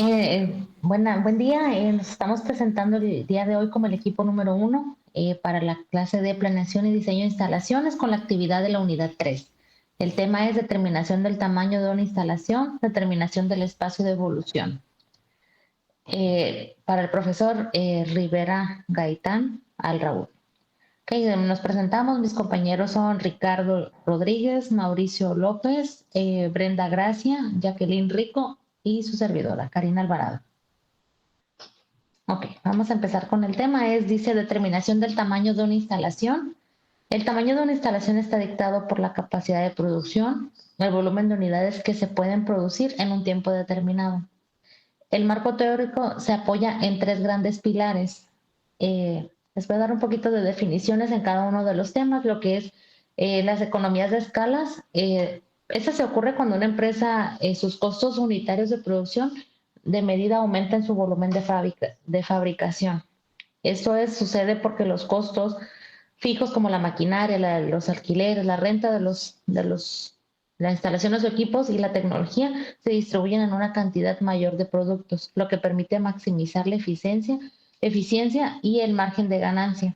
Buen día. Nos estamos presentando el día de hoy como el equipo número uno para la clase de planeación y diseño de instalaciones con la actividad de la unidad 3. El tema es determinación del tamaño de una instalación, determinación del espacio de evolución. Para el profesor Rivera Gaitán al Raúl. Okay, nos presentamos. Mis compañeros son Ricardo Rodríguez, Mauricio López, Brenda Gracia, Jacqueline Rico y su servidora, Karina Alvarado. Ok, vamos a empezar con el tema. Dice determinación del tamaño de una instalación. El tamaño de una instalación está dictado por la capacidad de producción, el volumen de unidades que se pueden producir en un tiempo determinado. El marco teórico se apoya en tres grandes pilares. Les voy a dar un poquito de definiciones en cada uno de los temas, lo que es las economías de escalas. Esta se ocurre cuando una empresa, sus costos unitarios de producción de medida aumentan su volumen de fabricación. Sucede porque los costos fijos como la maquinaria, los alquileres, la renta de las instalaciones o equipos y la tecnología se distribuyen en una cantidad mayor de productos, lo que permite maximizar la eficiencia y el margen de ganancia.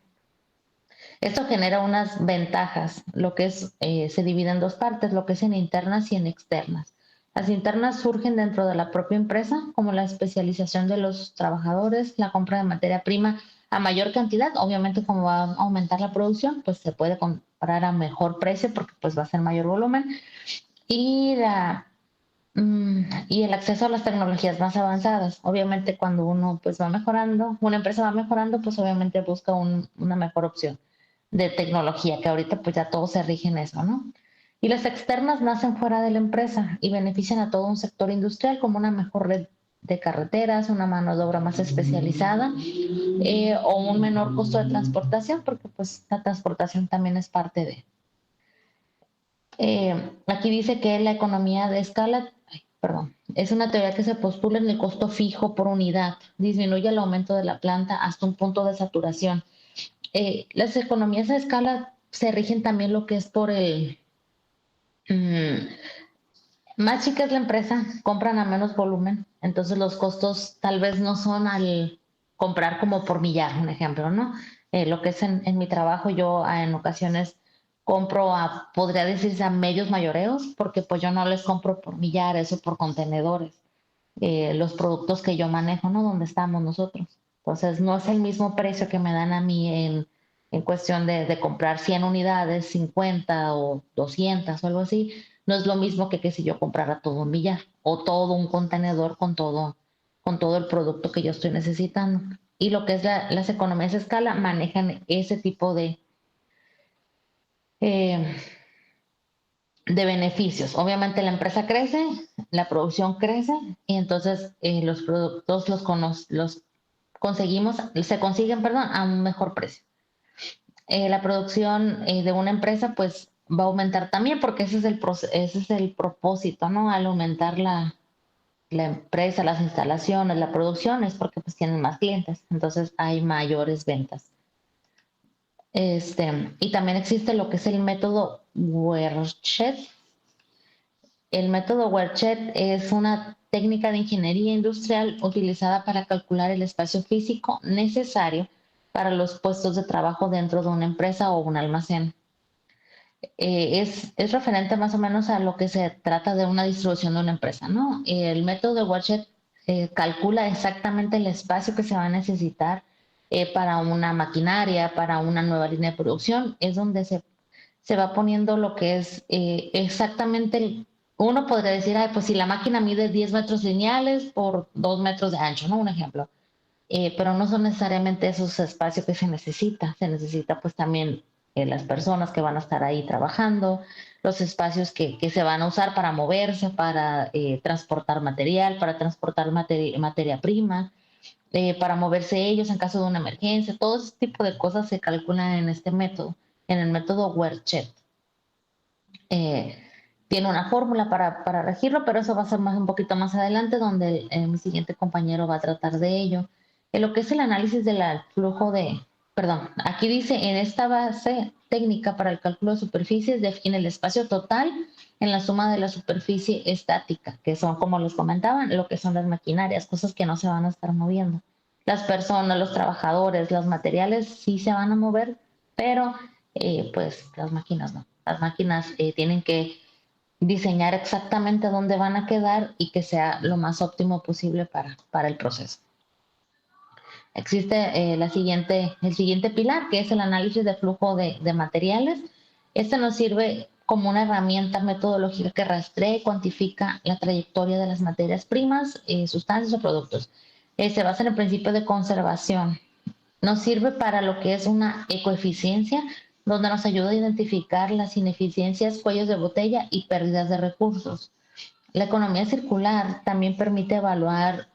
Esto genera unas ventajas, se divide en dos partes, lo que es en internas y en externas. Las internas surgen dentro de la propia empresa, como la especialización de los trabajadores, la compra de materia prima a mayor cantidad. Obviamente, como va a aumentar la producción, pues se puede comprar a mejor precio porque pues va a ser mayor volumen. Y y el acceso a las tecnologías más avanzadas. Obviamente, cuando uno pues va mejorando, una empresa va mejorando, pues obviamente busca una mejor opción de tecnología, que ahorita pues ya todo se rige en eso, ¿no? Y las externas nacen fuera de la empresa y benefician a todo un sector industrial como una mejor red de carreteras, una mano de obra más especializada o un menor costo de transportación, porque pues la transportación también es parte de. Aquí dice que la economía de escala, perdón, es una teoría que se postula en el costo fijo por unidad, disminuye el aumento de la planta hasta un punto de saturación. Las economías de escala se rigen también lo que es por mm, más chica es la empresa, compran a menos volumen, entonces los costos tal vez no son al comprar como por millar, un ejemplo, ¿no? Lo que es en mi trabajo, yo en ocasiones compro podría decirse a medios mayoreos, porque pues yo no les compro por millares o por contenedores, los productos que yo manejo, ¿no? Donde estamos nosotros. Entonces no es el mismo precio que me dan a mí en cuestión de comprar 100 unidades, 50 o 200 o algo así, no es lo mismo que si yo comprara todo un millar o todo un contenedor con todo el producto que yo estoy necesitando. Y lo que es las economías de escala manejan ese tipo eh, de beneficios. Obviamente la empresa crece, la producción crece y entonces los productos los conseguimos, se consiguen, perdón, a un mejor precio. La producción de una empresa pues va a aumentar también porque ese es el propósito, ¿no? Al aumentar la empresa, las instalaciones, la producción es porque pues tienen más clientes, entonces hay mayores ventas. Y también existe lo que es el método Werchet. El método Werchet es una técnica de ingeniería industrial utilizada para calcular el espacio físico necesario para los puestos de trabajo dentro de una empresa o un almacén. Es referente más o menos a lo que se trata de una distribución de una empresa, ¿no? El método de Werchet calcula exactamente el espacio que se va a necesitar para una maquinaria, para una nueva línea de producción. Es donde se va poniendo lo que es exactamente, uno podría decir, ay, pues si la máquina mide 10 metros lineales por 2 metros de ancho, ¿no? Un ejemplo. Pero no son necesariamente esos espacios que se necesita pues también las personas que van a estar ahí trabajando, los espacios que se van a usar para moverse, para transportar material, para transportar materia prima, para moverse ellos en caso de una emergencia, todo ese tipo de cosas se calculan en este método, en el método Werchet. Eh, Tiene una fórmula para regirlo, pero eso va a ser un poquito más adelante, donde mi siguiente compañero va a tratar de ello. En lo que es el análisis del flujo Perdón, aquí dice, en esta base técnica para el cálculo de superficies define el espacio total en la suma de la superficie estática, que son, como les comentaban, lo que son las maquinarias, cosas que no se van a estar moviendo. Las personas, los trabajadores, los materiales sí se van a mover, pero pues las máquinas no. Las máquinas tienen que diseñar exactamente dónde van a quedar y que sea lo más óptimo posible para el proceso. Existe el siguiente pilar, que es el análisis de flujo de materiales. Este nos sirve como una herramienta metodológica que rastrea y cuantifica la trayectoria de las materias primas, sustancias o productos. Se basa en el principio de conservación. Nos sirve para lo que es una ecoeficiencia, donde nos ayuda a identificar las ineficiencias, cuellos de botella y pérdidas de recursos. La economía circular también permite evaluar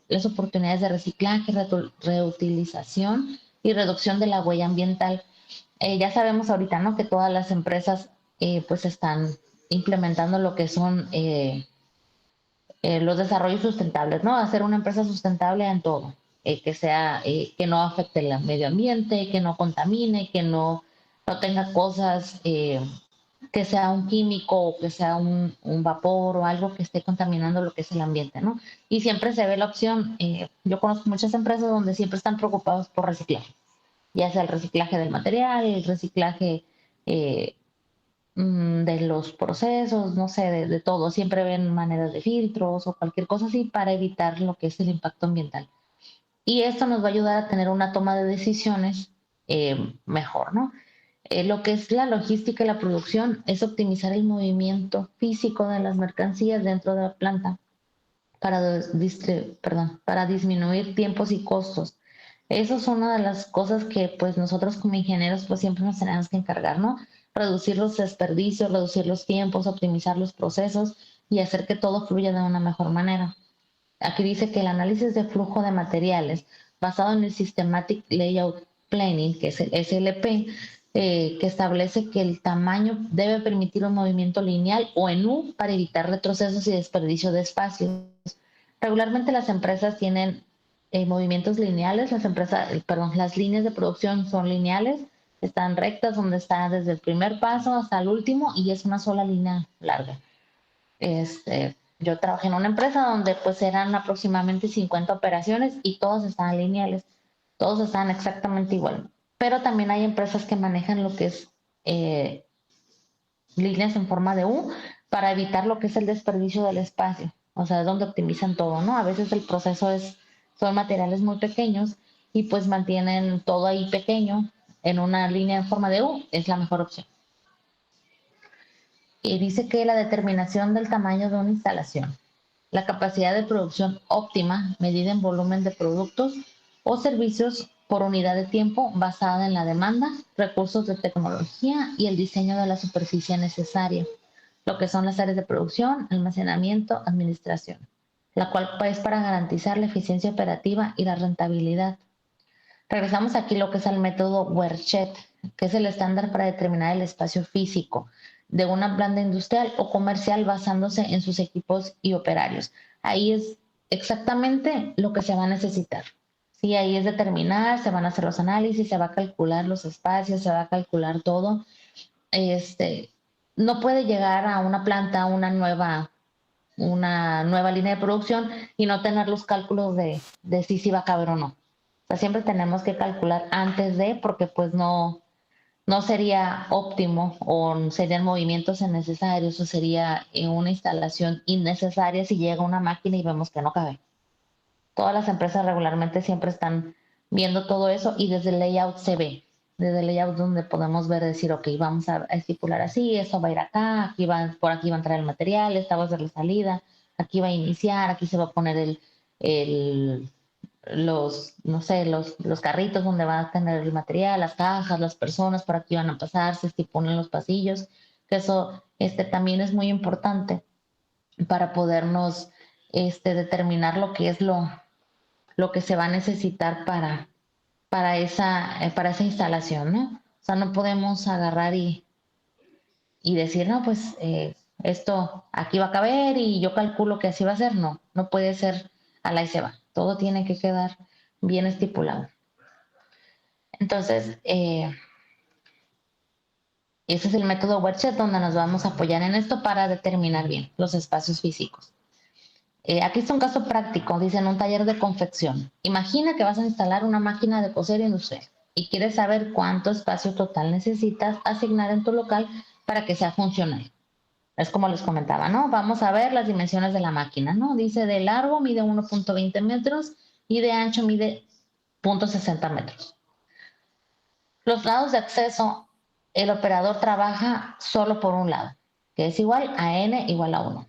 las oportunidades de reciclaje, reutilización y reducción de la huella ambiental. Ya sabemos ahorita, ¿no?, que todas las empresas pues están implementando lo que son los desarrollos sustentables, ¿no? Hacer una empresa sustentable en todo, que sea, que no afecte el medio ambiente, que no contamine, que no tenga cosas, que sea un químico o que sea un vapor o algo que esté contaminando lo que es el ambiente, ¿no? Y siempre se ve la opción, yo conozco muchas empresas donde siempre están preocupados por reciclar, ya sea el reciclaje del material, el reciclaje eh, de los procesos, no sé, de todo. Siempre ven maneras de filtros o cualquier cosa así para evitar lo que es el impacto ambiental. Y esto nos va a ayudar a tener una toma de decisiones mejor, ¿no? Lo que es la logística y la producción es optimizar el movimiento físico de las mercancías dentro de la planta para disminuir tiempos y costos. Eso es una de las cosas que pues nosotros como ingenieros pues siempre nos tenemos que encargar, ¿no? Reducir los desperdicios, reducir los tiempos, optimizar los procesos y hacer que todo fluya de una mejor manera. Aquí dice que el análisis de flujo de materiales basado en el Systematic Layout Planning, que es el SLP, que establece que el tamaño debe permitir un movimiento lineal o en U para evitar retrocesos y desperdicio de espacio. Regularmente las empresas tienen movimientos lineales, las líneas de producción son lineales, están rectas donde está desde el primer paso hasta el último y es una sola línea larga. Yo trabajé en una empresa donde pues eran aproximadamente 50 operaciones y todas estaban lineales, todos estaban exactamente igual. Pero también hay empresas que manejan lo que es eh, líneas en forma de U para evitar lo que es el desperdicio del espacio, o sea, es donde optimizan todo, ¿no? A veces el proceso son materiales muy pequeños y pues mantienen todo ahí pequeño en una línea en forma de U, es la mejor opción. Y dice que la determinación del tamaño de una instalación, la capacidad de producción óptima medida en volumen de productos o servicios por unidad de tiempo basada en la demanda, recursos de tecnología y el diseño de la superficie necesaria, lo que son las áreas de producción, almacenamiento, administración, la cual es para garantizar la eficiencia operativa y la rentabilidad. Regresamos aquí lo que es el método Werchet, que es el estándar para determinar el espacio físico de una planta industrial o comercial basándose en sus equipos y operarios. Ahí es exactamente lo que se va a necesitar. Sí, ahí es determinar, se van a hacer los análisis, se va a calcular los espacios, se va a calcular todo. Este, no puede llegar a una planta una nueva línea de producción y no tener los cálculos de si va a caber o no. O sea, siempre tenemos que calcular antes de, porque pues no sería óptimo o serían movimientos innecesarios o sería una instalación innecesaria si llega una máquina y vemos que no cabe. Todas las empresas regularmente siempre están viendo todo eso y desde el layout se ve. Desde el layout donde podemos ver, decir, ok, vamos a estipular así, esto va a ir acá, por aquí va a entrar el material, esta va a ser la salida, aquí va a iniciar, aquí se va a poner el no sé, los carritos donde va a tener el material, las cajas, las personas por aquí van a pasar, se estipulan los pasillos, que eso también es muy importante para podernos determinar lo que es lo que se va a necesitar para esa instalación, ¿no? O sea, no podemos agarrar y decir, no, pues esto aquí va a caber y yo calculo que así va a ser. No, no puede ser a la y se va. Todo tiene que quedar bien estipulado. Entonces, ese es el método Werchet donde nos vamos a apoyar en esto para determinar bien los espacios físicos. Aquí está un caso práctico, dice en un taller de confección. Imagina que vas a instalar una máquina de coser industrial y quieres saber cuánto espacio total necesitas asignar en tu local para que sea funcional. Es como les comentaba, ¿no? Vamos a ver las dimensiones de la máquina, ¿no? Dice de largo mide 1.20 metros y de ancho mide 0.60 metros. Los lados de acceso, el operador trabaja solo por un lado, que es igual a n igual a 1.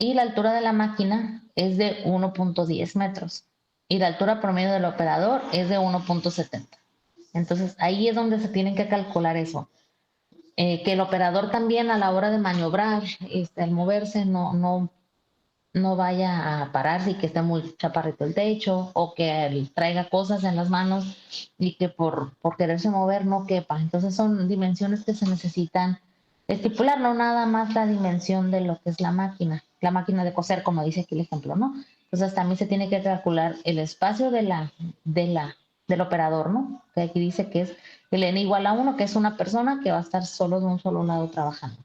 Y la altura de la máquina es de 1.10 metros. Y la altura promedio del operador es de 1.70. Entonces ahí es donde se tienen que calcular eso. Que el operador también a la hora de maniobrar, al moverse, no vaya a pararse y que esté muy chaparrito el techo o que traiga cosas en las manos y que por quererse mover no quepa. Entonces son dimensiones que se necesitan estipular, no nada más la dimensión de lo que es la máquina de coser, como dice aquí el ejemplo, ¿no? Entonces también se tiene que calcular el espacio del operador, ¿no? Que aquí dice que es el n igual a 1, que es una persona que va a estar solo de un solo lado trabajando.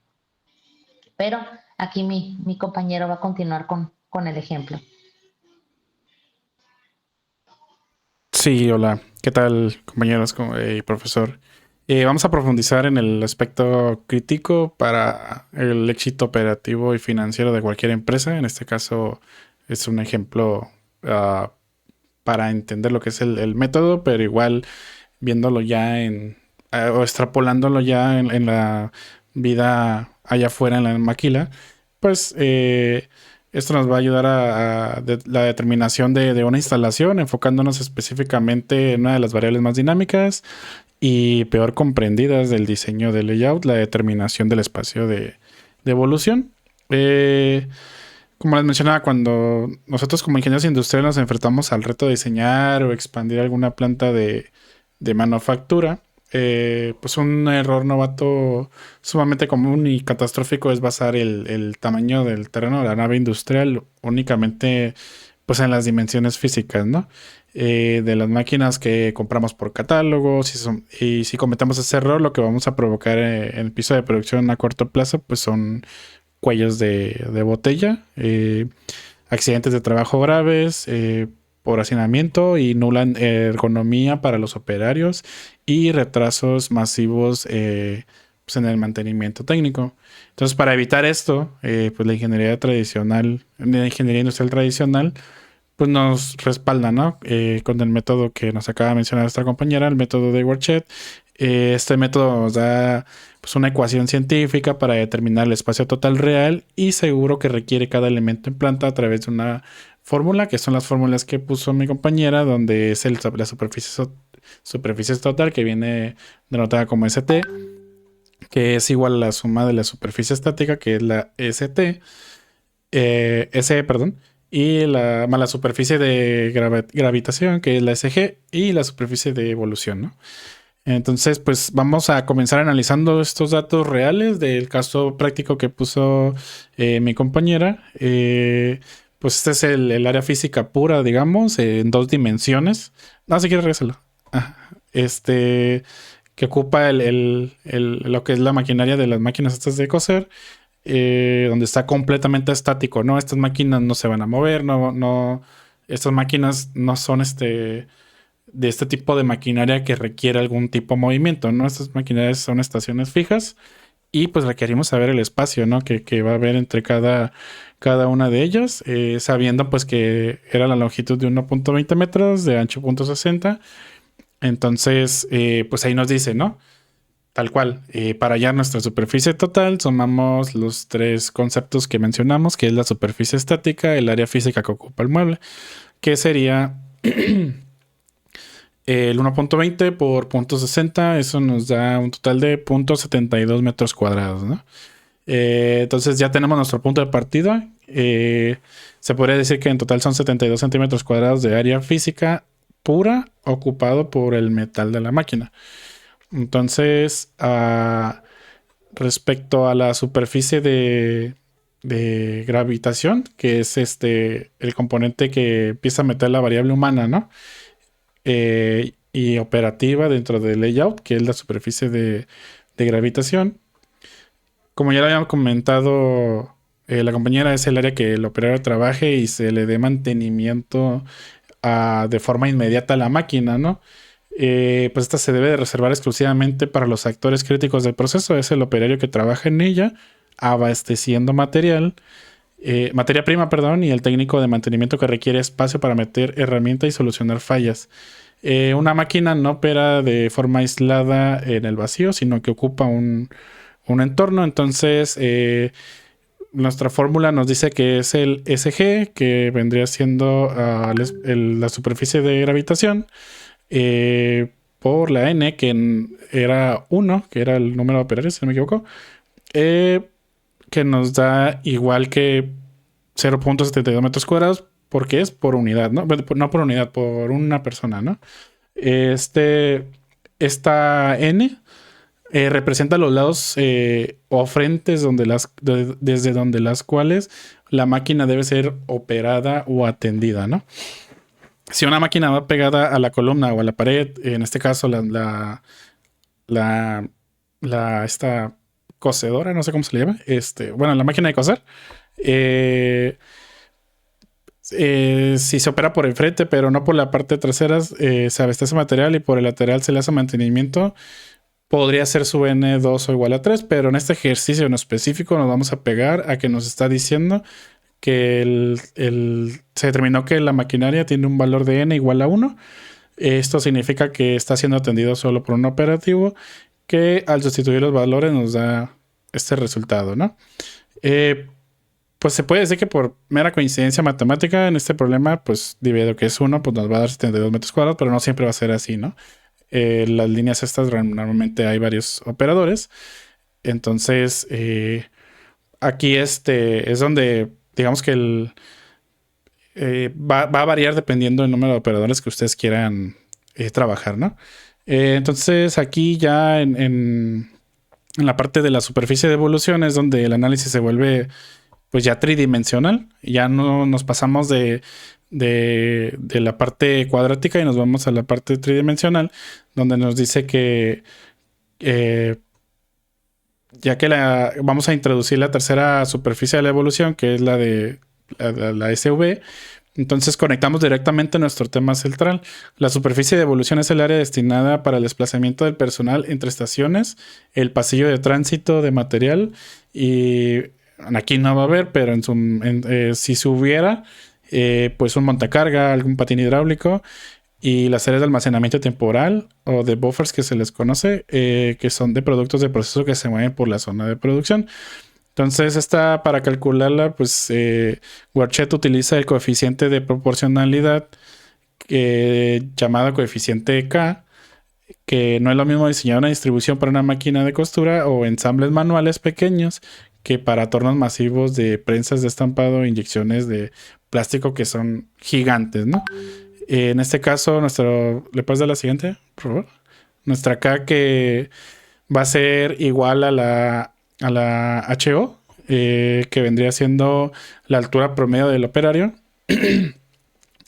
Pero aquí mi compañero va a continuar con el ejemplo. Sí, hola. ¿Qué tal, compañeros y profesor? Vamos a profundizar en el aspecto crítico para el éxito operativo y financiero de cualquier empresa. En este caso es un ejemplo para entender lo que es el método, pero igual viéndolo ya o extrapolándolo ya en la vida allá afuera en la maquila, pues esto nos va a ayudar a la determinación de una instalación, enfocándonos específicamente en una de las variables más dinámicas y peor comprendidas del diseño del layout, la determinación del espacio de evolución. Como les mencionaba, cuando nosotros como ingenieros industriales nos enfrentamos al reto de diseñar o expandir alguna planta de manufactura, pues un error novato sumamente común y catastrófico es basar el tamaño del terreno de la nave industrial únicamente pues en las dimensiones físicas, ¿no? De las máquinas que compramos por catálogo. Y si cometemos ese error, lo que vamos a provocar en el piso de producción a corto plazo, pues son cuellos de botella, accidentes de trabajo graves, por hacinamiento y nula ergonomía para los operarios y retrasos masivos pues en el mantenimiento técnico. Entonces, para evitar esto, pues la ingeniería industrial tradicional, pues nos respalda, ¿no? Con el método que nos acaba de mencionar esta compañera, el método de Werchet. Este método nos da pues, una ecuación científica para determinar el espacio total real y seguro que requiere cada elemento en planta a través de una fórmula, que son las fórmulas que puso mi compañera, donde es la superficie total, que viene denotada como ST, que es igual a la suma de la superficie estática, que es la SE, perdón, y más la superficie de gravitación, que es la SG, y la superficie de evolución, ¿no? Entonces, pues vamos a comenzar analizando estos datos reales del caso práctico que puso mi compañera. Pues este es el área física pura, digamos, en dos dimensiones. No, si quieres, regresarlo. Que ocupa lo que es la maquinaria de las máquinas estas de coser, donde está completamente estático, ¿no? Estas máquinas no se van a mover, estas máquinas no son de este tipo de maquinaria que requiere algún tipo de movimiento, ¿no? Estas maquinarias son estaciones fijas y pues requerimos saber el espacio, ¿no? Que va a haber entre cada una de ellas, sabiendo pues que era la longitud de 1.20 metros, de ancho 0.60. Entonces, pues ahí nos dice, ¿no? Tal cual, para hallar nuestra superficie total, sumamos los tres conceptos que mencionamos, que es la superficie estática, el área física que ocupa el mueble, que sería el 1.20 por 0.60, eso nos da un total de 0.72 metros cuadrados, ¿no? Entonces ya tenemos nuestro punto de partida. Se podría decir que en total son 72 centímetros cuadrados de área física pura ocupado por el metal de la máquina. Entonces, respecto a la superficie de gravitación, que es el componente que empieza a meter la variable humana, ¿no? y operativa dentro del layout, que es la superficie de gravitación. Como ya lo habíamos comentado, la compañera es el área que el operario trabaje y se le dé mantenimiento de forma inmediata a la máquina, ¿no? Pues esta se debe de reservar exclusivamente para los actores críticos del proceso. Es el operario que trabaja en ella, abasteciendo materia prima, perdón, y el técnico de mantenimiento que requiere espacio para meter herramienta y solucionar fallas. Una máquina no opera de forma aislada en el vacío, sino que ocupa un entorno. Entonces, nuestra fórmula nos dice que es el SG, que vendría siendo la superficie de gravitación, por la N, que era 1, que era el número de operarios, si no me equivoco, que nos da igual que 0.72 metros cuadrados, porque es por unidad, ¿no? No por unidad, por una persona, ¿no? Esta N representa los lados o frentes desde donde las cuales la máquina debe ser operada o atendida, ¿no? Si una máquina va pegada a la columna o a la pared, en este caso esta cocedora, no sé cómo se le llama, bueno, la máquina de coser, si se opera por el frente, pero no por la parte trasera, se abastece material y por el lateral se le hace mantenimiento. Podría ser su N2 o igual a 3, pero en este ejercicio en específico nos vamos a pegar a que nos está diciendo que se determinó que la maquinaria tiene un valor de N igual a 1. Esto significa que está siendo atendido solo por un operativo, que al sustituir los valores nos da este resultado, ¿no? Pues se puede decir que por mera coincidencia matemática en este problema, pues dividido que es 1, pues nos va a dar 72 metros cuadrados, pero no siempre va a ser así, ¿no? Las líneas estas normalmente hay varios operadores. Entonces, aquí es donde digamos que va a variar dependiendo del número de operadores que ustedes quieran trabajar, ¿no? Entonces, aquí ya en la parte de la superficie de evolución es donde el análisis se vuelve pues ya tridimensional. Ya no nos pasamos de la parte cuadrática y nos vamos a la parte tridimensional, donde nos dice que ya que vamos a introducir la tercera superficie de la evolución, que es la de la SV, entonces conectamos directamente nuestro tema central. La superficie de evolución es el área destinada para el desplazamiento del personal entre estaciones, el pasillo de tránsito de material, y aquí no va a haber, pero si se hubiera, pues un montacarga, algún patín hidráulico, y las áreas de almacenamiento temporal o de buffers que se les conoce, que son de productos de proceso que se mueven por la zona de producción. Entonces, para calcularla, pues Worchet utiliza el coeficiente de proporcionalidad llamado coeficiente K, que no es lo mismo diseñar una distribución para una máquina de costura o ensambles manuales pequeños que para tornos masivos de prensas de estampado e inyecciones de plástico que son gigantes, ¿no? En este caso, ¿le puedes dar la siguiente, por favor? Nuestra K, que va a ser igual a la HO, que vendría siendo la altura promedio del operario,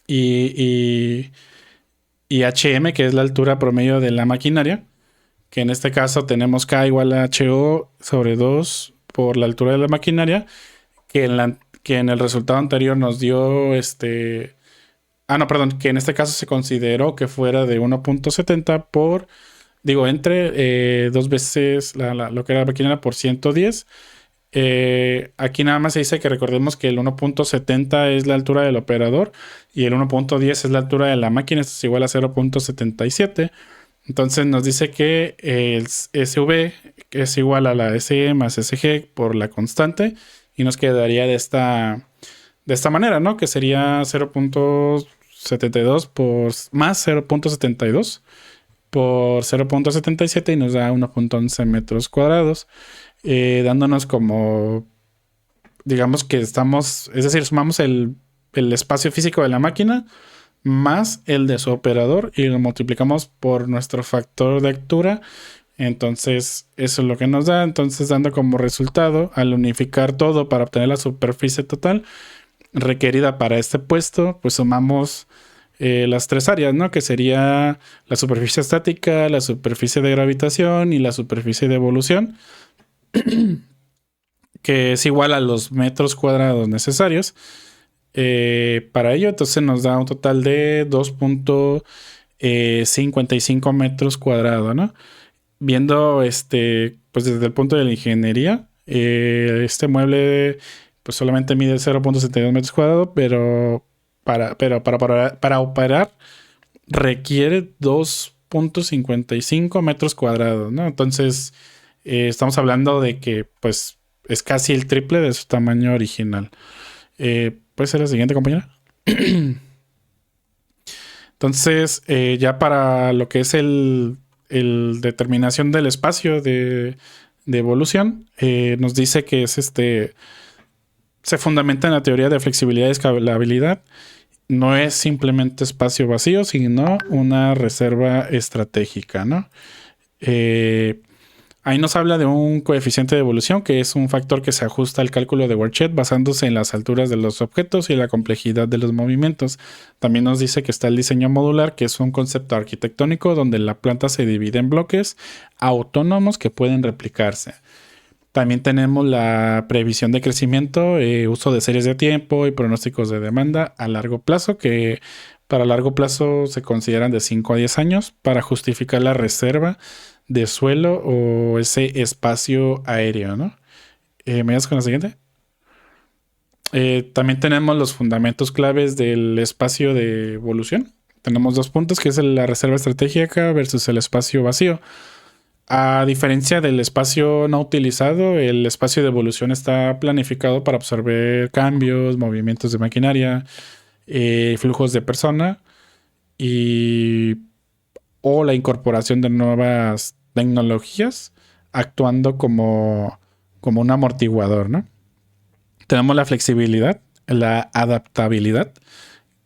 y HM, que es la altura promedio de la maquinaria, que en este caso tenemos K igual a HO sobre 2 por la altura de la maquinaria, que en el resultado anterior nos dio que en este caso se consideró que fuera de 1.70 entre 2 veces lo que era la maquinaria por 110. Aquí nada más se dice que recordemos que el 1.70 es la altura del operador y el 1.10 es la altura de la máquina. Esto es igual a 0.77. Entonces nos dice que el SV es igual a la SE más SG por la constante, y nos quedaría de esta manera, ¿no? Que sería 0.72 más 0.72 por 0.77 y nos da 1.11 metros cuadrados, dándonos como, digamos que sumamos el espacio físico de la máquina más el de su operador y lo multiplicamos por nuestro factor de altura. Entonces eso es lo que nos da. Entonces, dando como resultado, al unificar todo para obtener la superficie total requerida para este puesto, pues sumamos las tres áreas, ¿no? Que sería la superficie estática, la superficie de gravitación y la superficie de evolución, que es igual a los metros cuadrados necesarios para ello. Entonces nos da un total de 2.55 metros cuadrados, ¿no? Viendo pues desde el punto de la ingeniería, este mueble pues solamente mide 0.72 metros cuadrados, pero para operar requiere 2.55 metros cuadrados, ¿no? Entonces, estamos hablando de que pues es casi el triple de su tamaño original. ¿Puede ser la siguiente, compañera? Entonces, ya para lo que es el determinación del espacio de evolución, nos dice que es se fundamenta en la teoría de flexibilidad y escalabilidad. No es simplemente espacio vacío, sino una reserva estratégica, ¿no? Ahí nos habla de un coeficiente de evolución, que es un factor que se ajusta al cálculo de Worchet basándose en las alturas de los objetos y la complejidad de los movimientos. También nos dice que está el diseño modular, que es un concepto arquitectónico donde la planta se divide en bloques autónomos que pueden replicarse. También tenemos la previsión de crecimiento, uso de series de tiempo y pronósticos de demanda a largo plazo, que para largo plazo se consideran de 5 a 10 años para justificar la reserva de suelo o ese espacio aéreo, ¿no? ¿Me das con la siguiente? También tenemos los fundamentos claves del espacio de evolución. Tenemos dos puntos, que es la reserva estratégica versus el espacio vacío. A diferencia del espacio no utilizado, el espacio de evolución está planificado para absorber cambios, movimientos de maquinaria, flujos de persona y o la incorporación de nuevas tecnologías actuando como un amortiguador, ¿no? Tenemos la flexibilidad, la adaptabilidad,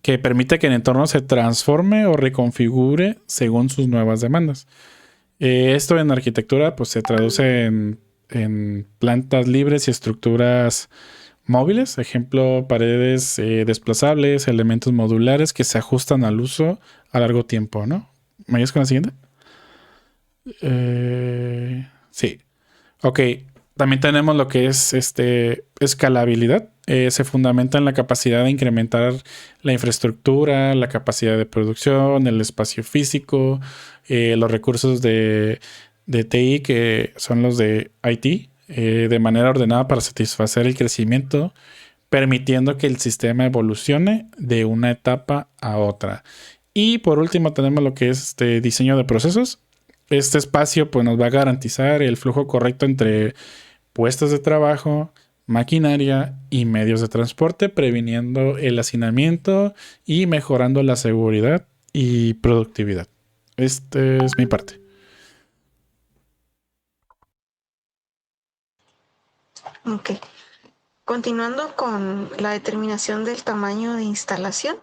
que permite que el entorno se transforme o reconfigure según sus nuevas demandas. Esto en arquitectura pues se traduce en plantas libres y estructuras móviles, ejemplo, paredes desplazables, elementos modulares que se ajustan al uso a largo tiempo, ¿no? ¿Me ayudas con la siguiente? Sí. Ok. También tenemos lo que es escalabilidad. Se fundamenta en la capacidad de incrementar la infraestructura, la capacidad de producción, el espacio físico, los recursos de TI, que son los de IT, de manera ordenada para satisfacer el crecimiento, permitiendo que el sistema evolucione de una etapa a otra. Y por último tenemos lo que es diseño de procesos. Este espacio pues, nos va a garantizar el flujo correcto entre puestos de trabajo, maquinaria y medios de transporte, previniendo el hacinamiento y mejorando la seguridad y productividad. Esta es mi parte. Ok. Continuando con la determinación del tamaño de instalación,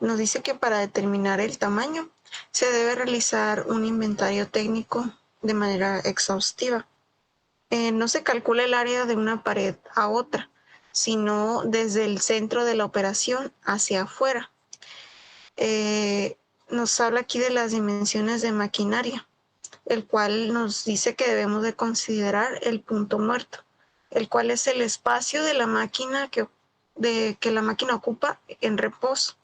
nos dice que para determinar el tamaño se debe realizar un inventario técnico de manera exhaustiva. No se calcula el área de una pared a otra, sino desde el centro de la operación hacia afuera. Nos habla aquí de las dimensiones de maquinaria, el cual nos dice que debemos de considerar el punto muerto, el cual es el espacio de la máquina que la máquina ocupa en reposo,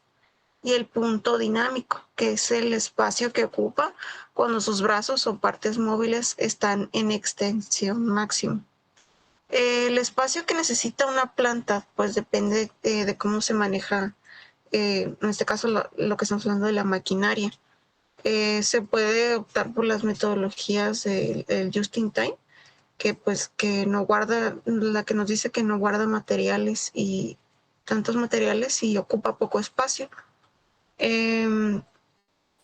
y el punto dinámico, que es el espacio que ocupa cuando sus brazos o partes móviles están en extensión máxima. El espacio que necesita una planta, pues depende de cómo se maneja, en este caso lo que estamos hablando de la maquinaria. Se puede optar por las metodologías del just in time, que no guarda, la que nos dice que no guarda materiales y tantos materiales y ocupa poco espacio.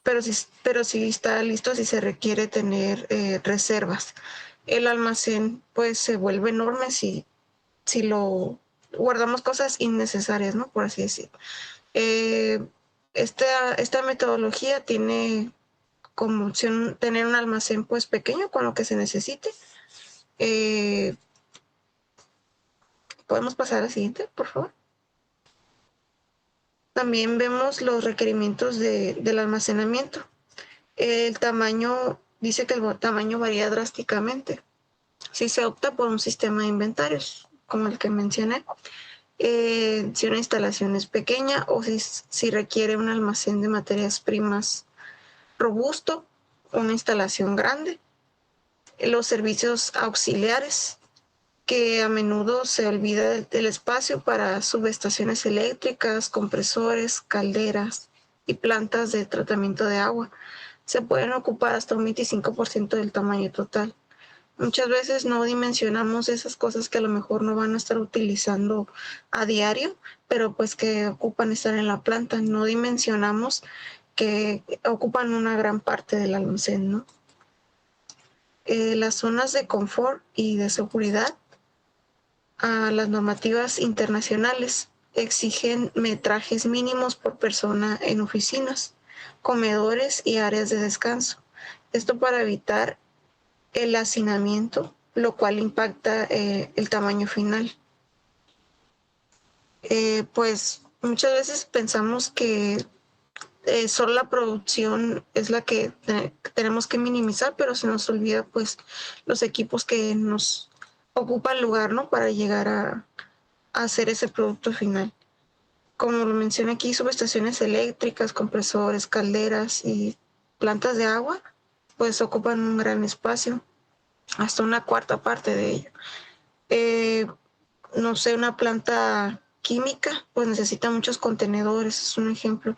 Pero sí está listo si se requiere tener reservas. El almacén pues se vuelve enorme si lo guardamos cosas innecesarias, ¿no? Por así decirlo. Esta metodología tiene como opción tener un almacén pues pequeño con lo que se necesite. ¿Podemos pasar a la siguiente, por favor? También vemos los requerimientos del almacenamiento. El tamaño, dice que el tamaño varía drásticamente. Si se opta por un sistema de inventarios, como el que mencioné, si una instalación es pequeña o si requiere un almacén de materias primas robusto, una instalación grande. Los servicios auxiliares, que a menudo se olvida del espacio para subestaciones eléctricas, compresores, calderas y plantas de tratamiento de agua. Se pueden ocupar hasta un 25% del tamaño total. Muchas veces no dimensionamos esas cosas que a lo mejor no van a estar utilizando a diario, pero pues que ocupan estar en la planta. No dimensionamos que ocupan una gran parte del almacén, ¿no? Las zonas de confort y de seguridad. Las normativas internacionales exigen metrajes mínimos por persona en oficinas, comedores y áreas de descanso. Esto para evitar el hacinamiento, lo cual impacta el tamaño final. Pues muchas veces pensamos que solo la producción es la que tenemos que minimizar, pero se nos olvida pues los equipos que nos ocupan lugar, ¿no? Para llegar a hacer ese producto final. Como lo mencioné aquí, subestaciones eléctricas, compresores, calderas y plantas de agua, pues ocupan un gran espacio, hasta una cuarta parte de ello. No sé, una planta química, pues necesita muchos contenedores, es un ejemplo,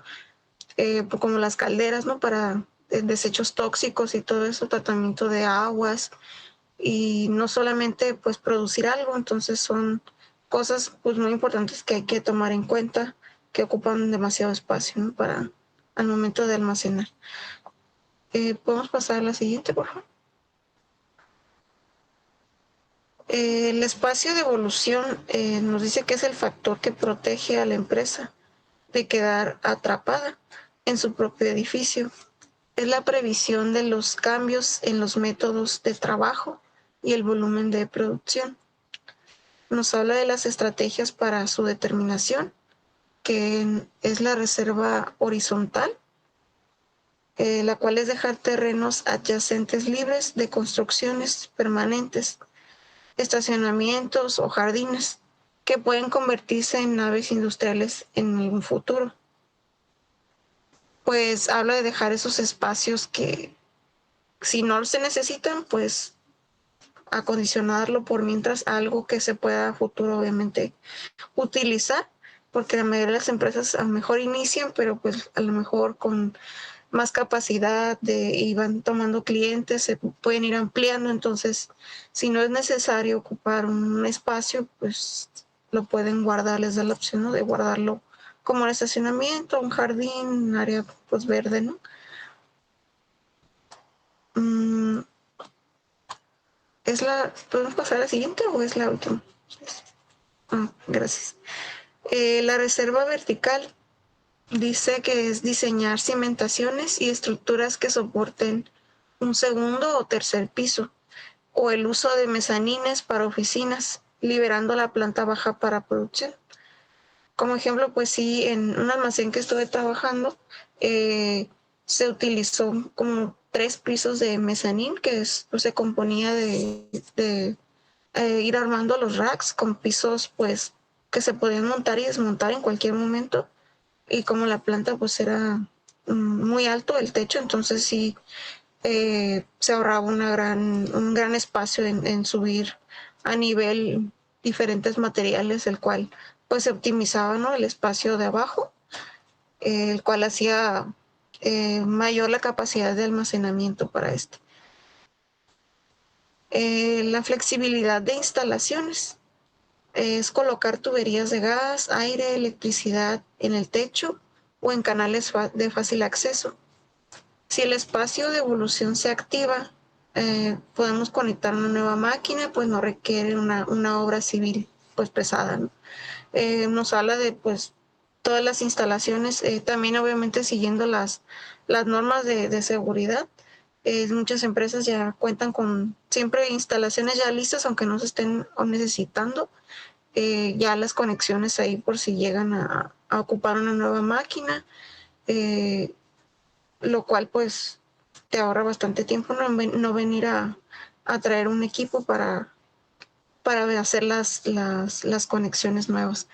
como las calderas, ¿no? Para desechos tóxicos y todo eso, tratamiento de aguas, y no solamente pues producir algo, entonces son cosas pues muy importantes que hay que tomar en cuenta, que ocupan demasiado espacio, ¿no? Para al momento de almacenar. ¿Podemos pasar a la siguiente, por favor? El espacio de evolución nos dice que es el factor que protege a la empresa de quedar atrapada en su propio edificio. Es la previsión de los cambios en los métodos de trabajo y el volumen de producción. Nos habla de las estrategias para su determinación, que es la reserva horizontal, la cual es dejar terrenos adyacentes libres de construcciones permanentes, estacionamientos o jardines que pueden convertirse en naves industriales en un futuro. Pues habla de dejar esos espacios que si no se necesitan, pues acondicionarlo por mientras algo que se pueda a futuro obviamente utilizar, porque la mayoría de las empresas a lo mejor inician, pero pues a lo mejor con más capacidad y van tomando clientes, se pueden ir ampliando, entonces si no es necesario ocupar un espacio, pues lo pueden guardar, les da la opción, ¿no? De guardarlo como un estacionamiento, un jardín, un área pues verde, ¿no? ¿Podemos pasar a la siguiente o es la última? Gracias. La reserva vertical dice que es diseñar cimentaciones y estructuras que soporten un segundo o tercer piso, o el uso de mezanines para oficinas, liberando la planta baja para producción. Como ejemplo, pues sí, en un almacén que estuve trabajando, se utilizó como 3 pisos de mezanín, que pues, se componía de ir armando los racks con pisos pues que se podían montar y desmontar en cualquier momento, y como la planta pues era muy alto el techo, entonces sí se ahorraba un gran espacio en subir a nivel diferentes materiales, el cual pues se optimizaba, ¿no? El espacio de abajo, el cual hacía mayor la capacidad de almacenamiento para este. La flexibilidad de instalaciones es colocar tuberías de gas, aire, electricidad en el techo o en canales de fácil acceso. Si el espacio de evolución se activa, podemos conectar una nueva máquina, pues no requiere una obra civil pues pesada, ¿no? Nos habla de pues todas las instalaciones, también obviamente siguiendo las normas de seguridad. Muchas empresas ya cuentan con siempre instalaciones ya listas, aunque no se estén necesitando, ya las conexiones ahí por si llegan a ocupar una nueva máquina, lo cual pues te ahorra bastante tiempo no venir a traer un equipo para hacer las conexiones nuevas.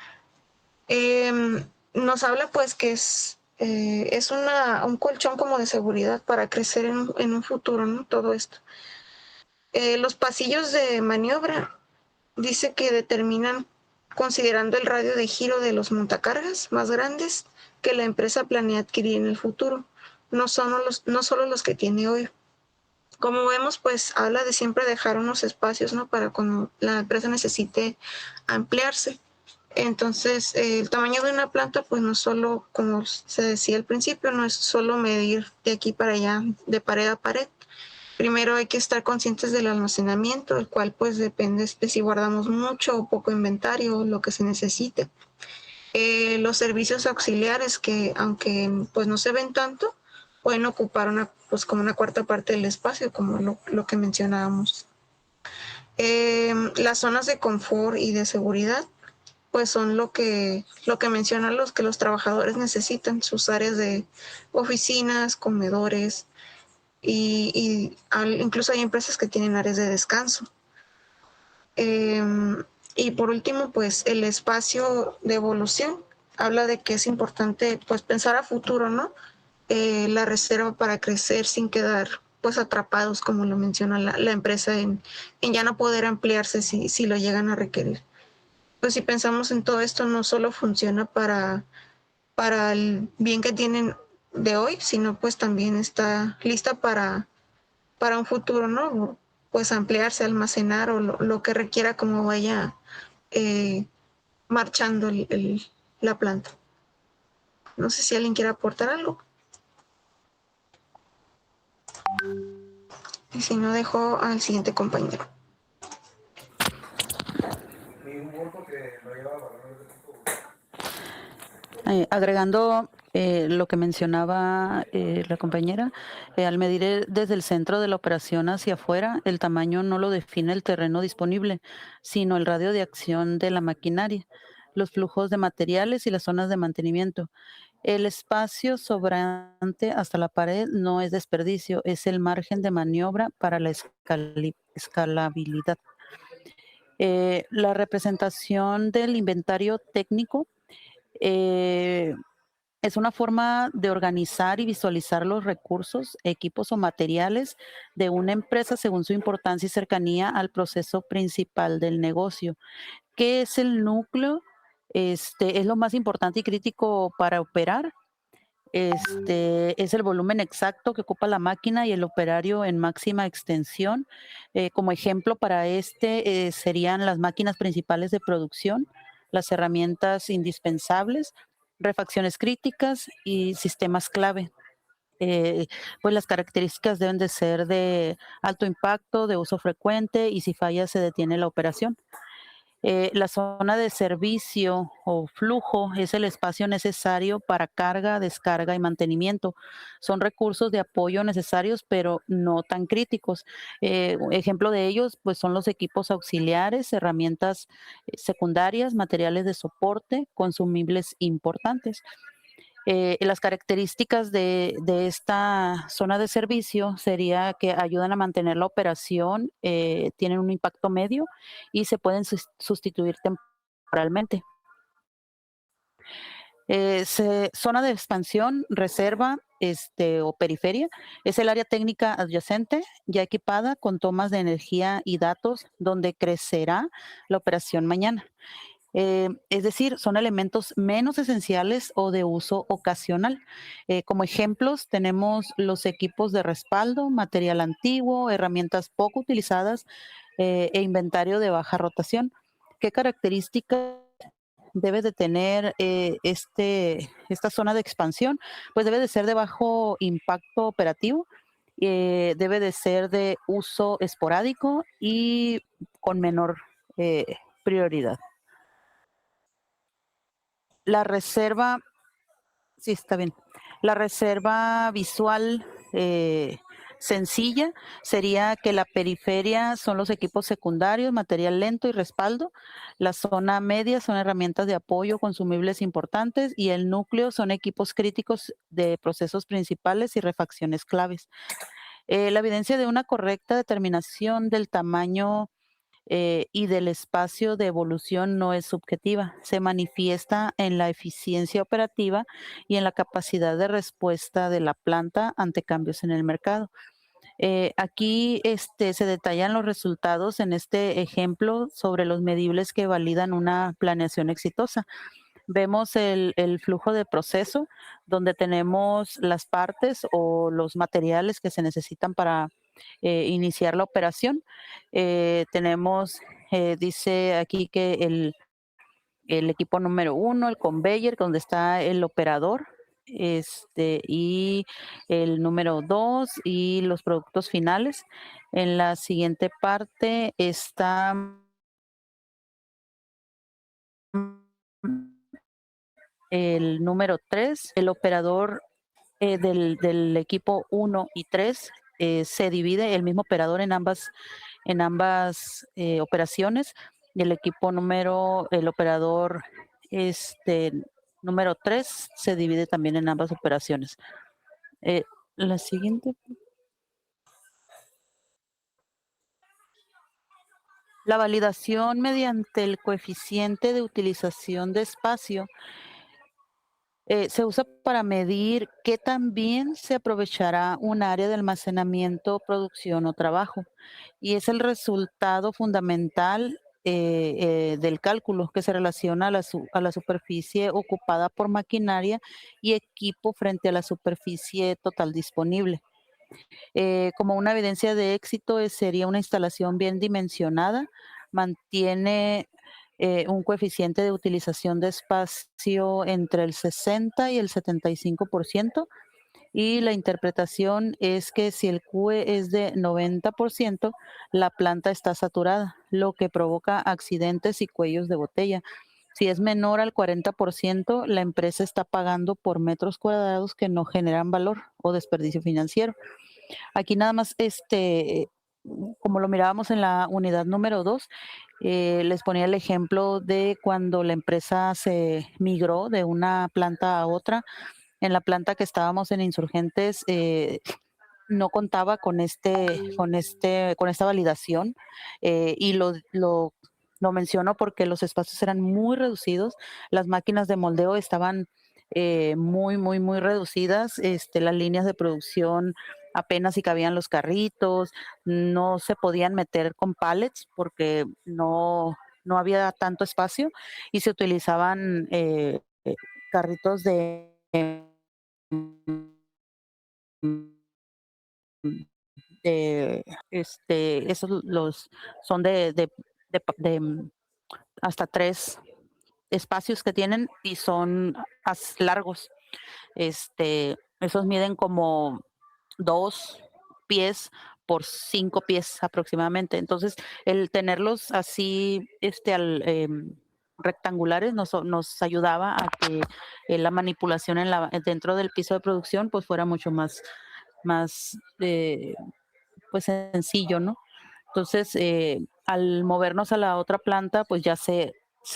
Nos habla pues que es un colchón como de seguridad para crecer en un futuro, ¿no? Todo esto. Los pasillos de maniobra dice que determinan considerando el radio de giro de los montacargas más grandes que la empresa planea adquirir en el futuro, no solo los que tiene hoy. Como vemos, pues habla de siempre dejar unos espacios, ¿no? Para cuando la empresa necesite ampliarse. Entonces, el tamaño de una planta, pues no solo, como se decía al principio, no es solo medir de aquí para allá, de pared a pared. Primero hay que estar conscientes del almacenamiento, el cual pues depende de si guardamos mucho o poco inventario, lo que se necesite. Los servicios auxiliares que, aunque pues no se ven tanto, pueden ocupar pues como una cuarta parte del espacio, como lo que mencionábamos. Las zonas de confort y de seguridad pues son lo que mencionan que los trabajadores necesitan, sus áreas de oficinas, comedores, y incluso hay empresas que tienen áreas de descanso. Y por último, pues el espacio de evolución habla de que es importante pues pensar a futuro, ¿no? La reserva para crecer sin quedar pues atrapados, como lo menciona la empresa, en ya no poder ampliarse si lo llegan a requerir. Pues si pensamos en todo esto, no solo funciona para el bien que tienen de hoy, sino pues también está lista para un futuro, ¿no? Pues ampliarse, almacenar o lo que requiera como vaya marchando la planta. No sé si alguien quiere aportar algo. Y si no, dejo al siguiente compañero. Agregando lo que mencionaba la compañera, al medir desde el centro de la operación hacia afuera, el tamaño no lo define el terreno disponible, sino el radio de acción de la maquinaria, los flujos de materiales y las zonas de mantenimiento. El espacio sobrante hasta la pared no es desperdicio, es el margen de maniobra para la escalabilidad. La representación del inventario técnico es una forma de organizar y visualizar los recursos, equipos o materiales de una empresa según su importancia y cercanía al proceso principal del negocio. ¿Qué es el núcleo? Es lo más importante y crítico para operar. Es el volumen exacto que ocupa la máquina y el operario en máxima extensión. Como ejemplo para serían las máquinas principales de producción, las herramientas indispensables, refacciones críticas y sistemas clave. Eh, pues las características deben de ser de alto impacto, de uso frecuente y si falla se detiene la operación. La zona de servicio o flujo es el espacio necesario para carga, descarga y mantenimiento. Son recursos de apoyo necesarios, pero no tan críticos. Ejemplo de ellos, pues son los equipos auxiliares, herramientas secundarias, materiales de soporte, consumibles importantes. Las características de esta zona de servicio sería que ayudan a mantener la operación, tienen un impacto medio y se pueden sustituir temporalmente. Zona de expansión, reserva o periferia, es el área técnica adyacente, ya equipada con tomas de energía y datos, donde crecerá la operación mañana. Es decir, son elementos menos esenciales o de uso ocasional. Como ejemplos, tenemos los equipos de respaldo, material antiguo, herramientas poco utilizadas e inventario de baja rotación. ¿Qué características debe de tener esta zona de expansión? Pues debe de ser de bajo impacto operativo, debe de ser de uso esporádico y con menor prioridad. La reserva, sí, está bien. La reserva visual sencilla sería que la periferia son los equipos secundarios, material lento y respaldo. La zona media son herramientas de apoyo consumibles importantes y el núcleo son equipos críticos de procesos principales y refacciones claves. La evidencia de una correcta determinación del tamaño y del espacio de evolución no es subjetiva, se manifiesta en la eficiencia operativa y en la capacidad de respuesta de la planta ante cambios en el mercado. Aquí se detallan los resultados en este ejemplo sobre los medibles que validan una planeación exitosa. Vemos el flujo de proceso, donde tenemos las partes o los materiales que se necesitan para iniciar la operación. Tenemos, dice aquí que el equipo número 1, el conveyor, donde está el operador, y el número 2 y los productos finales. En la siguiente parte está el número 3, el operador del equipo 1 y 3. Se divide el mismo operador en ambas operaciones. Y el operador número 3 se divide también en ambas operaciones. La siguiente. La validación mediante el coeficiente de utilización de espacio se usa para medir qué tan bien se aprovechará un área de almacenamiento, producción o trabajo. Y es el resultado fundamental del cálculo que se relaciona a la superficie ocupada por maquinaria y equipo frente a la superficie total disponible. Como una evidencia de éxito sería una instalación bien dimensionada, mantiene un coeficiente de utilización de espacio entre el 60 y el 75%, y la interpretación es que si el QE es de 90%, la planta está saturada, lo que provoca accidentes y cuellos de botella. Si es menor al 40%, la empresa está pagando por metros cuadrados que no generan valor o desperdicio financiero. Aquí nada más, como lo mirábamos en la unidad número 2, les ponía el ejemplo de cuando la empresa se migró de una planta a otra. En la planta que estábamos en Insurgentes, no contaba con esta validación, y lo menciono porque los espacios eran muy reducidos, las máquinas de moldeo estaban muy, muy, muy reducidas, las líneas de producción apenas si cabían los carritos, no se podían meter con pallets porque no había tanto espacio y se utilizaban carritos esos son de hasta 3 espacios que tienen y son largos. Esos miden como 2 pies por 5 pies aproximadamente. Entonces, el tenerlos así, rectangulares nos ayudaba a que la manipulación dentro del piso de producción pues fuera mucho más pues sencillo, ¿no? Entonces, al movernos a la otra planta, pues ya se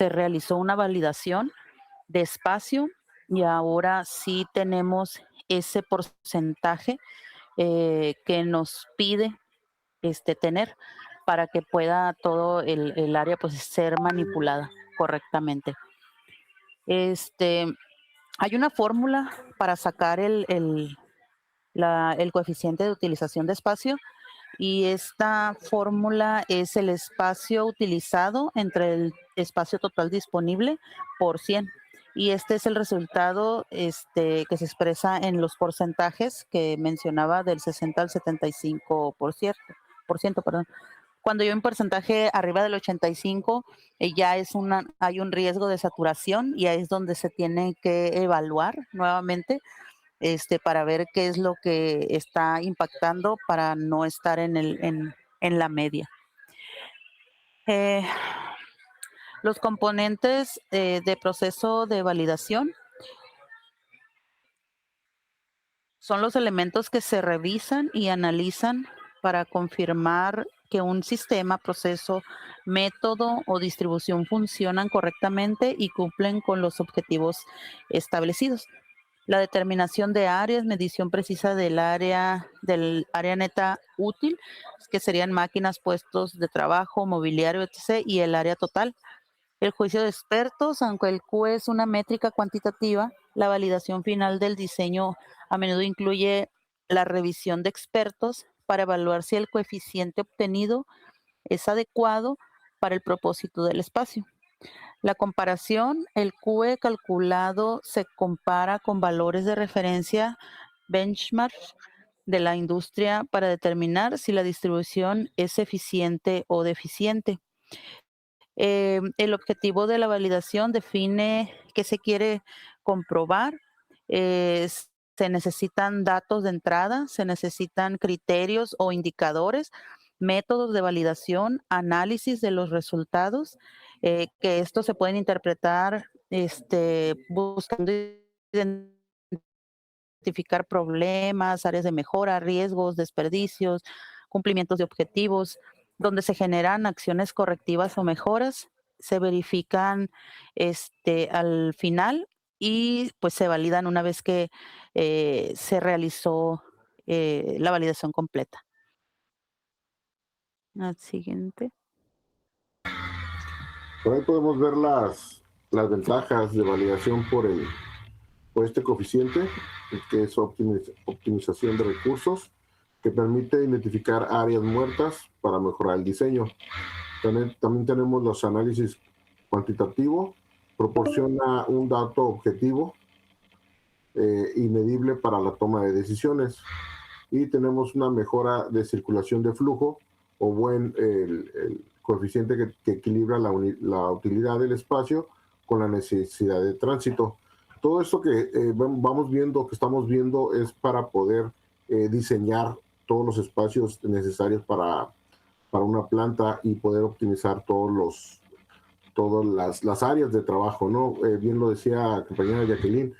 realizó una validación de espacio y ahora sí tenemos ese porcentaje que nos pide tener para que pueda todo el área pues ser manipulada correctamente. Hay una fórmula para sacar el coeficiente de utilización de espacio, y esta fórmula es el espacio utilizado entre el espacio total disponible por 100. Y este es el resultado que se expresa en los porcentajes que mencionaba del 60 al 75%, perdón. Cuando hay un porcentaje arriba del 85, ya hay un riesgo de saturación, y ahí es donde se tiene que evaluar nuevamente para ver qué es lo que está impactando para no estar en la media. Los componentes de proceso de validación Son los elementos que se revisan y analizan para confirmar que un sistema, proceso, método o distribución funcionan correctamente y cumplen con los objetivos establecidos. La determinación de áreas, medición precisa del área neta útil, que serían máquinas, puestos de trabajo, mobiliario, etc., y el área total. El juicio de expertos, aunque el Q es una métrica cuantitativa, la validación final del diseño a menudo incluye la revisión de expertos para evaluar si el coeficiente obtenido es adecuado para el propósito del espacio. La comparación, el QE calculado se compara con valores de referencia benchmark de la industria para determinar si la distribución es eficiente o deficiente. El objetivo de la validación define qué se quiere comprobar. Se necesitan datos de entrada, se necesitan criterios o indicadores, métodos de validación, análisis de los resultados, que estos se pueden interpretar buscando identificar problemas, áreas de mejora, riesgos, desperdicios, cumplimientos de objetivos, donde se generan acciones correctivas o mejoras, se verifican al final y pues se validan una vez que se realizó la validación completa. Al siguiente. Por ahí podemos ver las ventajas de validación por este coeficiente, que es optimización de recursos, que permite identificar áreas muertas para mejorar el diseño. También tenemos los análisis cuantitativo, proporciona un dato objetivo y medible para la toma de decisiones. Y tenemos una mejora de circulación de flujo o el coeficiente que equilibra la utilidad del espacio con la necesidad de tránsito. Todo esto que estamos viendo es para poder diseñar todos los espacios necesarios para una planta y poder optimizar todas las áreas de trabajo, ¿no? Bien lo decía la compañera Jacqueline,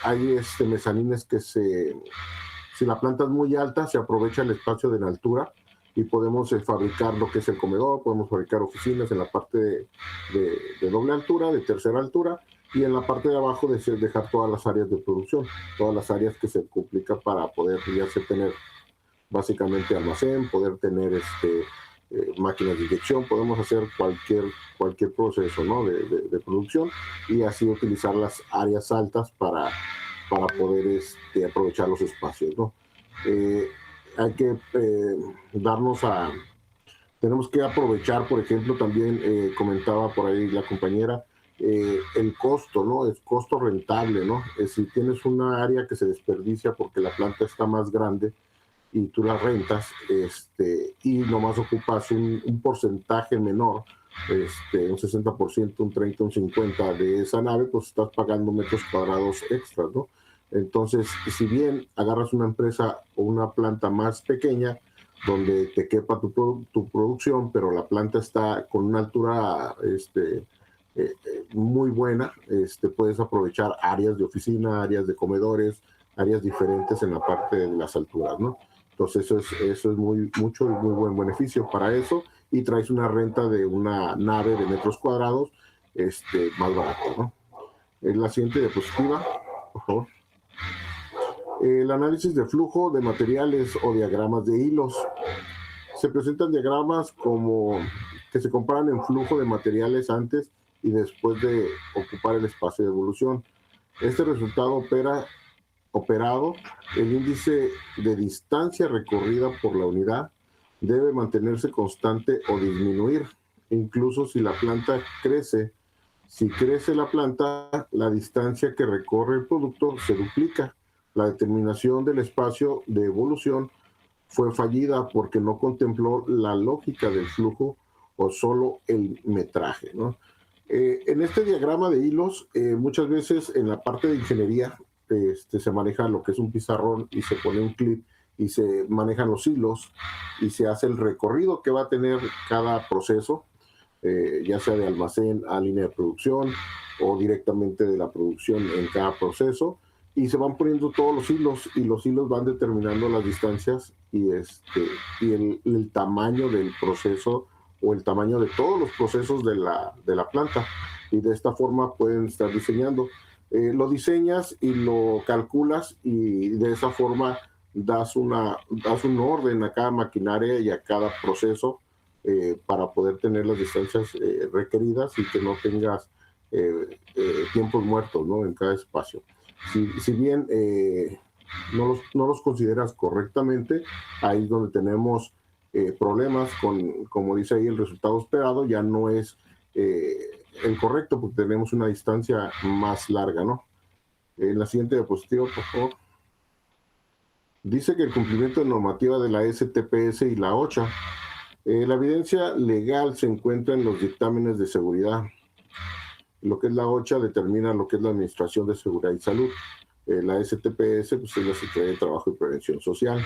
hay mezanines que si la planta es muy alta, se aprovecha el espacio de la altura y podemos fabricar lo que es el comedor, podemos fabricar oficinas en la parte de doble altura, de tercera altura, y en la parte de abajo dejar todas las áreas de producción, todas las áreas que se complican para poder ya tener básicamente almacén, poder tener máquinas de inyección, podemos hacer cualquier proceso, ¿no? de producción, y así utilizar las áreas altas para poder aprovechar los espacios, ¿no? Hay que tenemos que aprovechar, por ejemplo, también comentaba por ahí la compañera, el costo, ¿no? El costo rentable, ¿no? Si tienes una área que se desperdicia porque la planta está más grande y tú la rentas, y nomás ocupas un porcentaje menor, un 60%, un 30%, un 50% de esa nave, pues estás pagando metros cuadrados extras, ¿no? Entonces, si bien agarras una empresa o una planta más pequeña, donde te quepa tu producción, pero la planta está con una altura muy buena, puedes aprovechar áreas de oficina, áreas de comedores, áreas diferentes en la parte de las alturas, ¿no? Entonces eso es muy buen beneficio para eso, y traes una renta de una nave de metros cuadrados más barato, ¿no? La siguiente diapositiva, por favor. El análisis de flujo de materiales o diagramas de hilos. Se presentan diagramas como que se comparan en flujo de materiales antes y después de ocupar el espacio de evolución. Este resultado operado, el índice de distancia recorrida por la unidad debe mantenerse constante o disminuir, incluso si la planta crece. Si crece la planta, la distancia que recorre el producto se duplica. La determinación del espacio de evolución fue fallida porque no contempló la lógica del flujo o solo el metraje, ¿no? En este diagrama de hilos, muchas veces en la parte de ingeniería se maneja lo que es un pizarrón y se pone un clip y se manejan los hilos y se hace el recorrido que va a tener cada proceso, ya sea de almacén a línea de producción o directamente de la producción en cada proceso. y se van poniendo todos los hilos, y los hilos van determinando las distancias y el tamaño del proceso o el tamaño de todos los procesos de la planta, y de esta forma pueden estar diseñando. Lo diseñas y lo calculas, y de esa forma das un orden a cada maquinaria y a cada proceso para poder tener las distancias requeridas y que no tengas tiempos muertos, ¿no?, en cada espacio. Si bien no los consideras correctamente, ahí es donde tenemos problemas con, como dice ahí, el resultado esperado ya no es el correcto, porque tenemos una distancia más larga, ¿no? En la siguiente diapositiva, por favor. Dice que el cumplimiento de normativa de la STPS y la OCHA, la evidencia legal se encuentra en los dictámenes de seguridad. Lo que es la OCHA determina lo que es la Administración de Seguridad y Salud. La STPS pues, es la Secretaría de Trabajo y Prevención Social.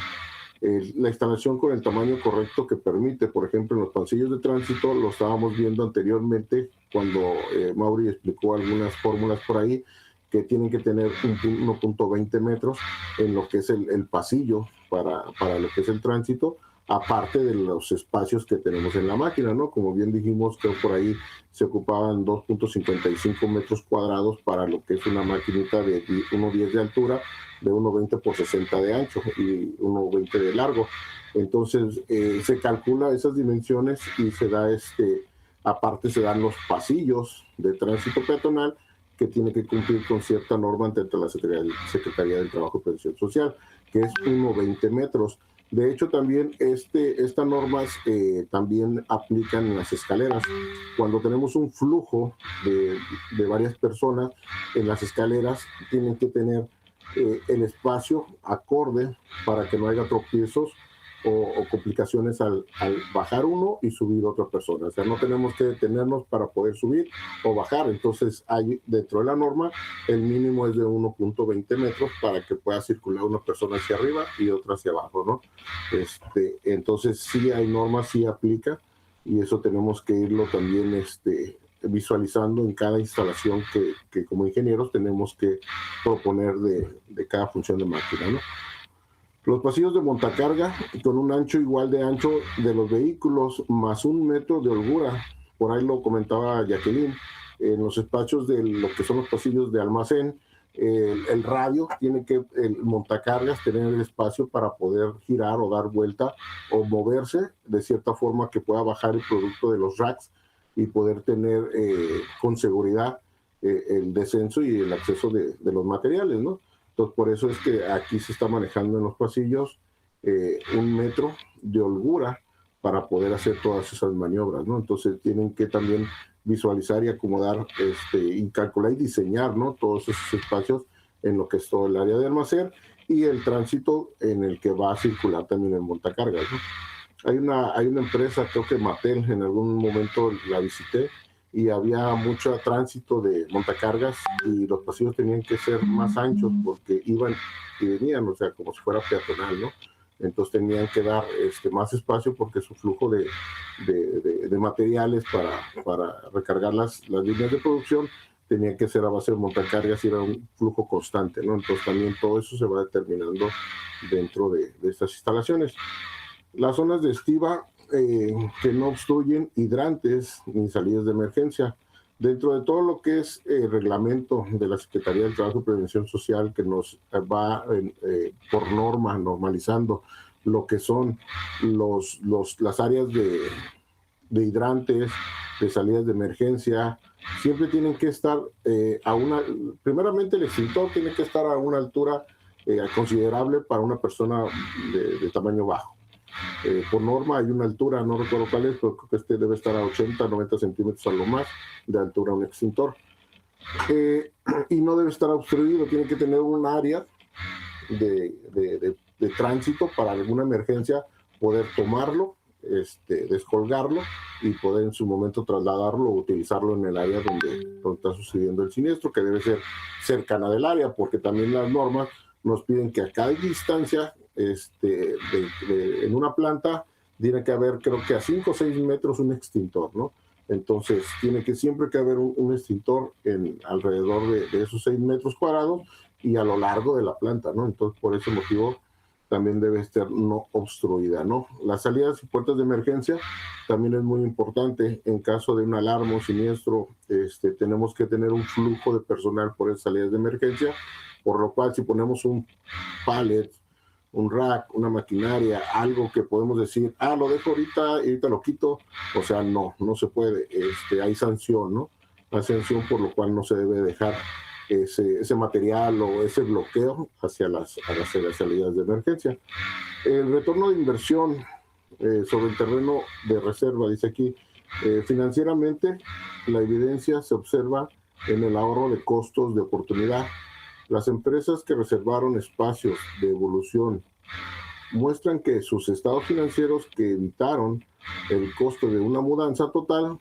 La instalación con el tamaño correcto que permite, por ejemplo, en los pasillos de tránsito, lo estábamos viendo anteriormente cuando Mauri explicó algunas fórmulas por ahí, que tienen que tener 1.20 metros en lo que es el pasillo para lo que es el tránsito, aparte de los espacios que tenemos en la máquina, ¿no? Como bien dijimos, que por ahí se ocupaban 2.55 metros cuadrados para lo que es una maquinita de 1.10 de altura, de 1.20 por 60 de ancho y 1.20 de largo. Entonces, se calcula esas dimensiones y se da aparte se dan los pasillos de tránsito peatonal que tiene que cumplir con cierta norma ante la Secretaría del Trabajo y Previsión Social, que es 1.20 metros. De hecho, también estas normas también aplican en las escaleras. Cuando tenemos un flujo de varias personas en las escaleras, tienen que tener el espacio acorde para que no haya tropiezos o complicaciones al bajar uno y subir otra persona. O sea, no tenemos que detenernos para poder subir o bajar. Entonces, hay, dentro de la norma, el mínimo es de 1.20 metros para que pueda circular una persona hacia arriba y otra hacia abajo, ¿no? Entonces, sí hay normas, sí aplica, y eso tenemos que irlo también visualizando en cada instalación que como ingenieros tenemos que proponer de cada función de máquina, ¿no? Los pasillos de montacarga con un ancho igual de ancho de los vehículos más 1 metro de holgura. Por ahí lo comentaba Jacqueline. En los espacios de lo que son los pasillos de almacén, el radio tiene que, el montacargas, tener el espacio para poder girar o dar vuelta o moverse de cierta forma que pueda bajar el producto de los racks y poder tener con seguridad el descenso y el acceso de los materiales, ¿no? Entonces, por eso es que aquí se está manejando en los pasillos 1 metro de holgura para poder hacer todas esas maniobras, ¿no? Entonces, tienen que también visualizar y acomodar y calcular y diseñar, ¿no?, todos esos espacios en lo que es todo el área de almacén y el tránsito en el que va a circular también el montacargas, ¿no? Hay una empresa, creo que Mattel, en algún momento la visité, y había mucho tránsito de montacargas y los pasillos tenían que ser más anchos porque iban y venían, o sea, como si fuera peatonal, ¿no? Entonces tenían que dar más espacio porque su flujo de materiales para recargar las líneas de producción tenía que ser a base de montacargas y era un flujo constante, ¿no? Entonces también todo eso se va determinando dentro de estas instalaciones. Las zonas de estiba que no obstruyen hidrantes ni salidas de emergencia. Dentro de todo lo que es el reglamento de la Secretaría del Trabajo y Prevención Social, que nos va por norma normalizando lo que son las áreas de hidrantes, de salidas de emergencia, siempre tienen que estar primeramente el extintor tiene que estar a una altura considerable para una persona de tamaño bajo. Por norma hay una altura, no recuerdo cuál es, pero creo que debe estar a 80, 90 centímetros a lo más de altura un extintor. Y no debe estar obstruido, tiene que tener un área de tránsito para alguna emergencia, poder tomarlo, descolgarlo y poder en su momento trasladarlo o utilizarlo en el área donde está sucediendo el siniestro, que debe ser cercana del área, porque también las normas nos piden que a cada distancia en una planta tiene que haber, creo que a 5 o 6 metros un extintor, ¿no? Entonces tiene que siempre que haber un extintor alrededor de esos 6 metros cuadrados, y a lo largo de la planta, ¿no? Entonces, por ese motivo, también debe estar no obstruida, ¿no? Las salidas y puertas de emergencia también es muy importante. En caso de una alarma o siniestro, tenemos que tener un flujo de personal por esas salidas de emergencia, por lo cual si ponemos un pallet, un rack, una maquinaria, algo que podemos decir, lo dejo ahorita y ahorita lo quito, o sea, no se puede. Hay sanción, ¿no? Hay sanción, por lo cual no se debe dejar ese material o ese bloqueo hacia las salidas de emergencia. El retorno de inversión sobre el terreno de reserva, dice aquí, financieramente la evidencia se observa en el ahorro de costos de oportunidad. Las empresas que reservaron espacios de evolución muestran que sus estados financieros que evitaron el costo de una mudanza total,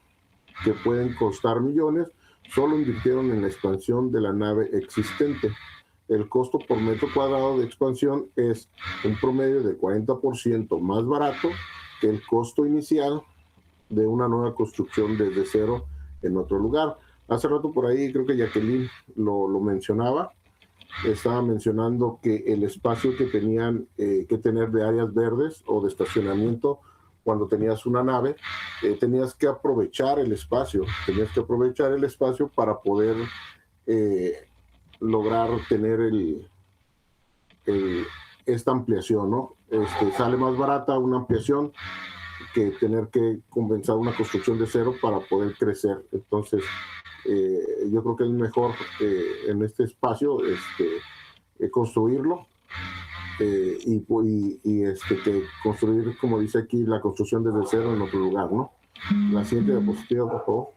que pueden costar millones, solo invirtieron en la expansión de la nave existente. El costo por metro cuadrado de expansión es un promedio de 40% más barato que el costo inicial de una nueva construcción desde cero en otro lugar. Hace rato por ahí creo que Jacqueline lo mencionaba. Estaba mencionando que el espacio que tenían que tener de áreas verdes o de estacionamiento cuando tenías una nave, tenías que aprovechar el espacio para poder lograr tener esta ampliación, ¿no? Sale más barata una ampliación que tener que compensar una construcción de cero para poder crecer. Entonces, yo creo que es mejor en este espacio construirlo y que construir, como dice aquí, la construcción desde cero en otro lugar, ¿no? La siguiente diapositiva, por favor.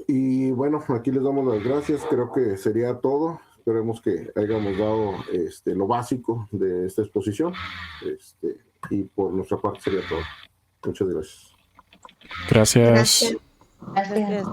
Y bueno, aquí les damos las gracias. Creo que sería todo. Esperemos que hayamos dado lo básico de esta exposición. Y por nuestra parte sería todo. Muchas gracias. Gracias. Gracias. Gracias.